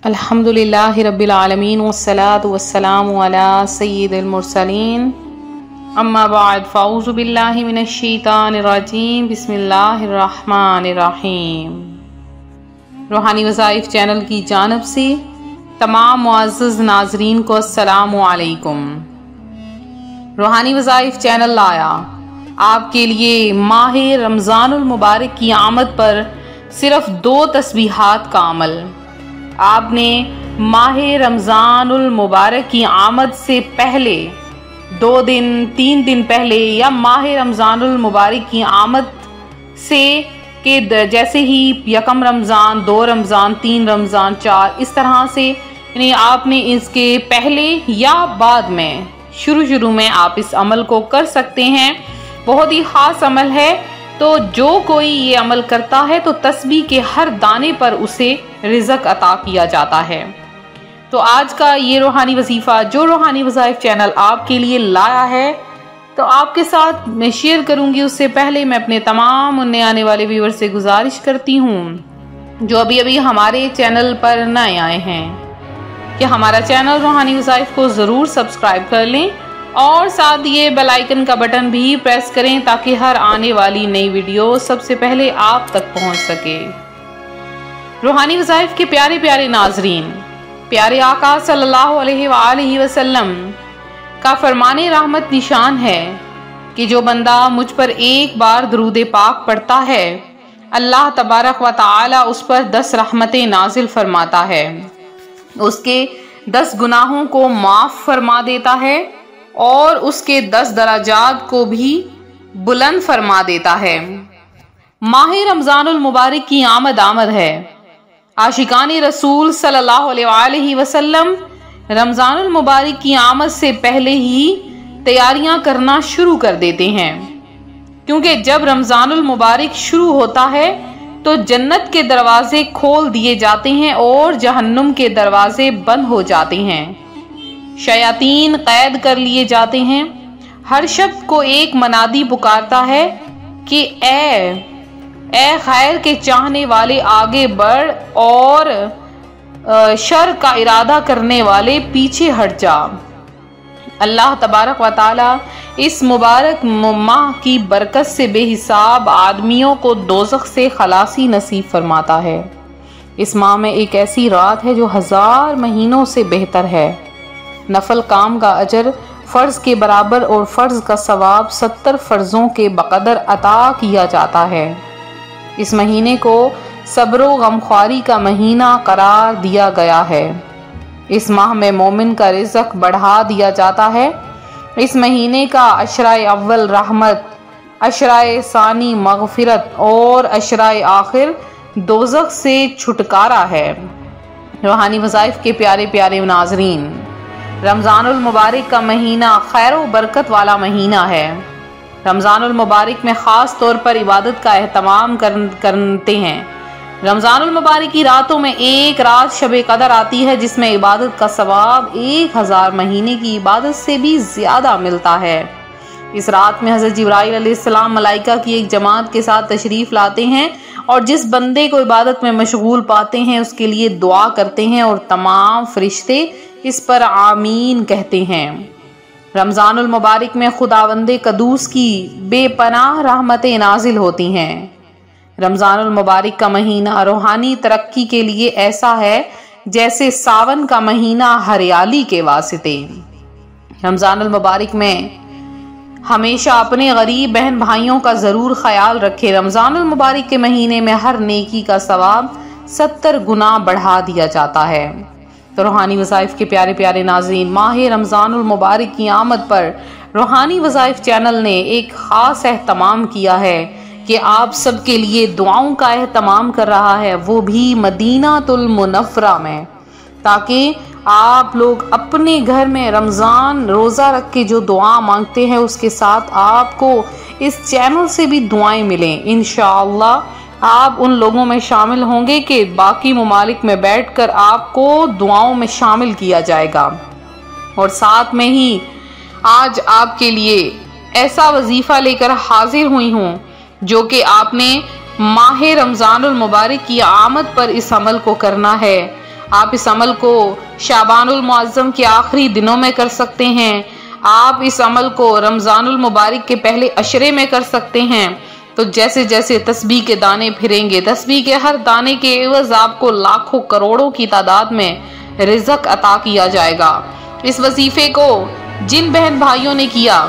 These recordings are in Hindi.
अल्हम्दुलिल्लाहि रब्बिल आलमीन वस्सलातु वस्सलामु अला सय्यिदिल मुरसलीन अम्मा बाद फ़ाऊज़ु बिल्लाहि मिनश शैतानिर रजीम बिस्मिल्लाहिर रहमानिर रहीम। रूहानी वज़ाइफ चैनल की जानिब से तमाम मुअज़्ज़ज़ नाज़रीन को अस्सलामु अलैकुम। रूहानी वज़ाइफ चैनल लाया आपके लिए माह रमज़ानुल मुबारक की आमद पर सिर्फ 2 तस्बीहात का अमल। आपने माह रमज़ानुल मुबारक की आमद से पहले 2 दिन 3 दिन पहले या माह रमज़ानुल मुबारक की आमद से के जैसे ही यकम रमज़ान, 2 रमज़ान, 3 रमज़ान, 4 इस तरह से यानी आपने इसके पहले या बाद में शुरू में आप इस अमल को कर सकते हैं। बहुत ही खास अमल है। तो जो कोई ये अमल करता है तो तस्बीह के हर दाने पर उसे रिज़्क अता किया जाता है। तो आज का ये रूहानी वजीफ़ा जो रूहानी वज़ाइफ चैनल आपके लिए लाया है तो आपके साथ मैं शेयर करूंगी। उससे पहले मैं अपने तमाम नए आने वाले व्यूअर से गुजारिश करती हूँ जो अभी अभी हमारे चैनल पर नए आए हैं कि हमारा चैनल रूहानी वज़ाइफ को ज़रूर सब्सक्राइब कर लें और साथ ये बेल आइकन का बटन भी प्रेस करें ताकि हर आने वाली नई वीडियो सबसे पहले आप तक पहुंच सके। रूहानी वज़ाइफ के प्यारे प्यारे नाजरीन, प्यारे आका सल्लल्लाहु अलैहि वसल्लम का फरमाने रहमत निशान है कि जो बंदा मुझ पर एक बार दरूद पाक पढ़ता है अल्लाह तबारक व तआला उस पर 10 रहमतें नाजिल फरमाता है, उसके 10 गुनाहों को माफ फरमा देता है और उसके 10 दराजात को भी बुलंद फरमा देता है। माह रमज़ानुल मुबारक की आमद है। आशिकाने रसूल सल्लल्लाहु अलैहि वसल्लम रमज़ानुल मुबारक की आमद से पहले ही तैयारियां करना शुरू कर देते हैं, क्योंकि जब रमज़ानुल मुबारक शुरू होता है तो जन्नत के दरवाजे खोल दिए जाते हैं और जहन्नुम के दरवाजे बंद हो जाते हैं, शयातीन कैद कर लिए जाते हैं। हर शब्द को एक मनादी पुकारता है कि ए खैर के चाहने वाले आगे बढ़ और शर का इरादा करने वाले पीछे हट जा। अल्लाह तबारक व तआला इस मुबारक माह की बरकत से बेहिसाब आदमियों को दोज़ख से खलासी नसीब फरमाता है। इस माह में एक ऐसी रात है जो 1000 महीनों से बेहतर है। नफल काम का अजर फ़र्ज के बराबर और फ़र्ज का सवाब 70 फ़र्जों के बकदर अता किया जाता है। इस महीने को सब्र व गमख्वारी का महीना करार दिया गया है। इस माह में मोमिन का रिज़्क बढ़ा दिया जाता है। इस महीने का अशराए अव्वल रहमत, अशराए सानी मग़फ़िरत और अशराए आखिर दोज़ख से छुटकारा है। रूहानी वज़ाइफ के प्यारे प्यारे नाज़रीन, रमज़ानुल मुबारक का महीना खैर व बरकत वाला महीना है। रमज़ानुल मुबारक में ख़ास तौर पर इबादत का एहतमाम करते हैं। रमज़ानुल मुबारक की रातों में एक रात शब कदर आती है जिसमें इबादत का सवाब 1000 महीने की इबादत से भी ज़्यादा मिलता है। इस रात में हज़रत जिब्राइल अलैहिस्सलाम मलाइका की एक जमात के साथ तशरीफ़ लाते हैं और जिस बंदे को इबादत में मशगूल पाते हैं उसके लिए दुआ करते हैं और तमाम फरिश्ते इस पर आमीन कहते हैं। रमज़ानुल मुबारक में खुदावंदे कदूस की बेपनाह रहमतें नाजिल होती हैं। रमज़ानुल मुबारक का महीना रूहानी तरक्की के लिए ऐसा है जैसे सावन का महीना हरियाली के वास्ते। रमज़ानुल मुबारक में हमेशा अपने गरीब बहन भाइयों का ज़रूर ख्याल रखें। रमज़ानुल मुबारक के महीने में हर नेकी का सवाब 70 गुना बढ़ा दिया जाता है। तो रूहानी वज़ाइफ के प्यारे प्यारे नाज़रीन, माह रमज़ानुल मुबारक की आमद पर रूहानी वज़ाइफ चैनल ने एक ख़ास एहतमाम किया है कि आप सबके लिए दुआओं का एहतमाम कर रहा है, वो भी मदीनातुल मुनव्वरा में, ताकि आप लोग अपने घर में रमज़ान रोज़ा रख के जो दुआ मांगते हैं उसके साथ आपको इस चैनल से भी दुआएं मिलें। इंशाअल्लाह आप उन लोगों में शामिल होंगे कि बाकी ममालिक में बैठकर आपको दुआओं में शामिल किया जाएगा। और साथ में ही आज आपके लिए ऐसा वजीफ़ा लेकर हाजिर हुई हूँ जो कि आपने माह रमज़ानुल मुबारक की आमद पर इस अमल को करना है। आप इस अमल को शाबानुल मुअज्जम के आखिरी दिनों में कर सकते हैं। आप इस अमल को रमजानुल मुबारक के पहले अशरे में कर सकते हैं। तो जैसे जैसे तस्बीह के दाने फिरेंगे, तस्बीह के हर दाने के एवज आपको लाखों करोड़ों की तादाद में रिज़्क अता किया जाएगा। इस वजीफे को जिन बहन भाइयों ने किया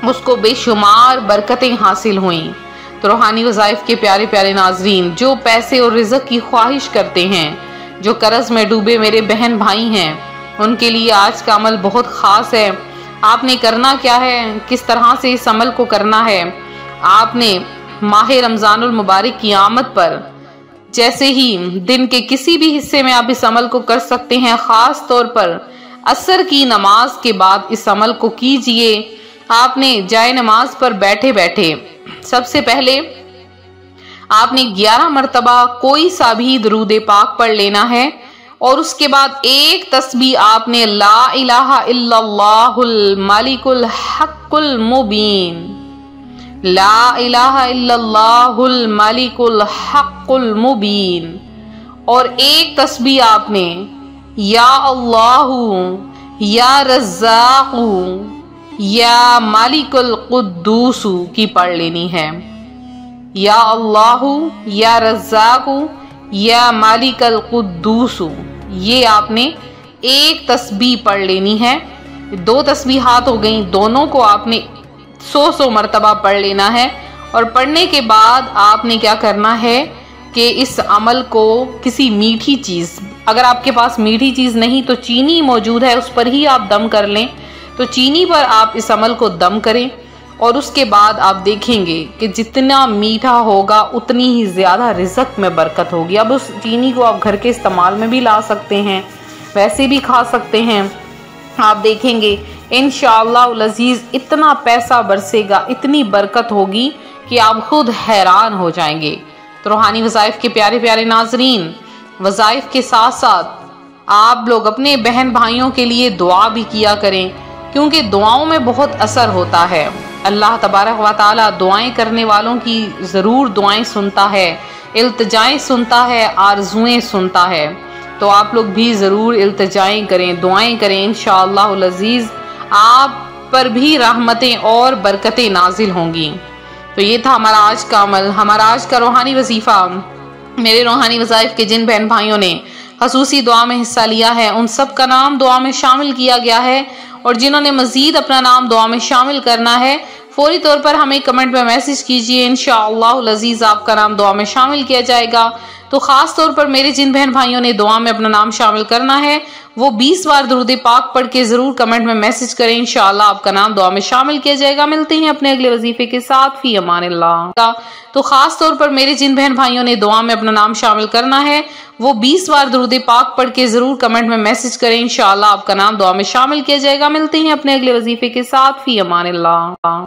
उसको बेशुमार बरकतें हासिल हुई। तो रूहानी वज़ाइफ के प्यारे प्यारे नाजरीन, जो पैसे और रिज़्क की ख्वाहिश करते हैं, जो कर्ज में डूबे मेरे बहन भाई हैं, उनके लिए आज का अमल बहुत ख़ास है। आपने करना क्या है, किस तरह से इस अमल को करना है। आपने माह रमजानुल मुबारक की आमद पर जैसे ही दिन के किसी भी हिस्से में आप इस अमल को कर सकते हैं। ख़ास तौर पर असर की नमाज के बाद इस अमल को कीजिए। आपने जाए नमाज पर बैठे बैठे सबसे पहले आपने 11 मरतबा कोई सा भी दुरूद पाक पढ़ लेना है और उसके बाद एक तस्बीह आपने ला इलाहा इल्लल्लाहुल मालिकुल हक्कुल मुबीन, ला इलाहा इल्लल्लाहुल मालिकुल हक्कुल मुबीन, और एक तस्बीह आपने या अल्लाहु या रज़्ज़ाक़ु या मालिकुल कुद्दूसु की पढ़ लेनी है। या अल्लाहु या रज़्ज़ाक़ु या मालिकुल कुद्दूसु, ये आपने एक तस्बीह पढ़ लेनी है। 2 तस्बीहात हो गई, दोनों को आपने 100 मरतबा पढ़ लेना है। और पढ़ने के बाद आपने क्या करना है कि इस अमल को किसी मीठी चीज़, अगर आपके पास मीठी चीज़ नहीं तो चीनी मौजूद है, उस पर ही आप दम कर लें। तो चीनी पर आप इस अमल को दम करें और उसके बाद आप देखेंगे कि जितना मीठा होगा उतनी ही ज़्यादा रिज़्क में बरकत होगी। अब उस चीनी को आप घर के इस्तेमाल में भी ला सकते हैं, वैसे भी खा सकते हैं। आप देखेंगे इंशाअल्लाह अज़ीज़ इतना पैसा बरसेगा, इतनी बरकत होगी कि आप खुद हैरान हो जाएंगे। तो रूहानी वज़ाइफ के प्यारे प्यारे नाजरीन, वज़ाइफ के साथ साथ आप लोग अपने बहन भाइयों के लिए दुआ भी किया करें, क्योंकि दुआओं में बहुत असर होता है। अल्लाह तबारक व तआला दुआएं करने वालों की ज़रूर दुआएं सुनता है, इल्तिजाएं सुनता है, आरज़ुएं सुनता है। तो आप लोग भी ज़रूर इल्तिजाएं करें, दुआएं करें। इंशाअल्लाह अज़ीज़ आप पर भी रहमतें और बरकतें नाजिल होंगी। तो ये था हमारा आज का अमल, हमारा आज का रूहानी वजीफ़ा। मेरे रूहानी वज़ाइफ के जिन बहन भाइयों ने खसूसी दुआ में हिस्सा लिया है उन सब का नाम दुआ में शामिल किया गया है, और जिन्होंने मज़ीद अपना नाम दुआ में शामिल करना है फौरी तौर पर हमें कमेंट में मैसेज कीजिए। इंशाअल्लाह अज़ीज़ आपका नाम दुआ में शामिल किया जाएगा। तो ख़ास तौर पर मेरे जिन बहन भाइयों ने दुआ में अपना नाम शामिल करना है वो 20 बार दुरूद पाक पढ़ के ज़रूर कमेंट में मैसेज करें। इंशाअल्लाह आपका नाम दुआ में शामिल किया जाएगा। मिलते हैं अपने अगले वजीफे के साथ, फी अमानिल्लाह। तो ख़ास तौर पर मेरे जिन बहन भाइयों ने दुआ में अपना नाम शामिल करना है वो 20 बार दुरूद पाक पढ़ के ज़रूर कमेंट में मैसेज करें। इंशाअल्लाह आपका नाम दुआ में शामिल किया जाएगा। मिलते हैं अपने अगले वजीफे के साथ, फी अमानिल्लाह।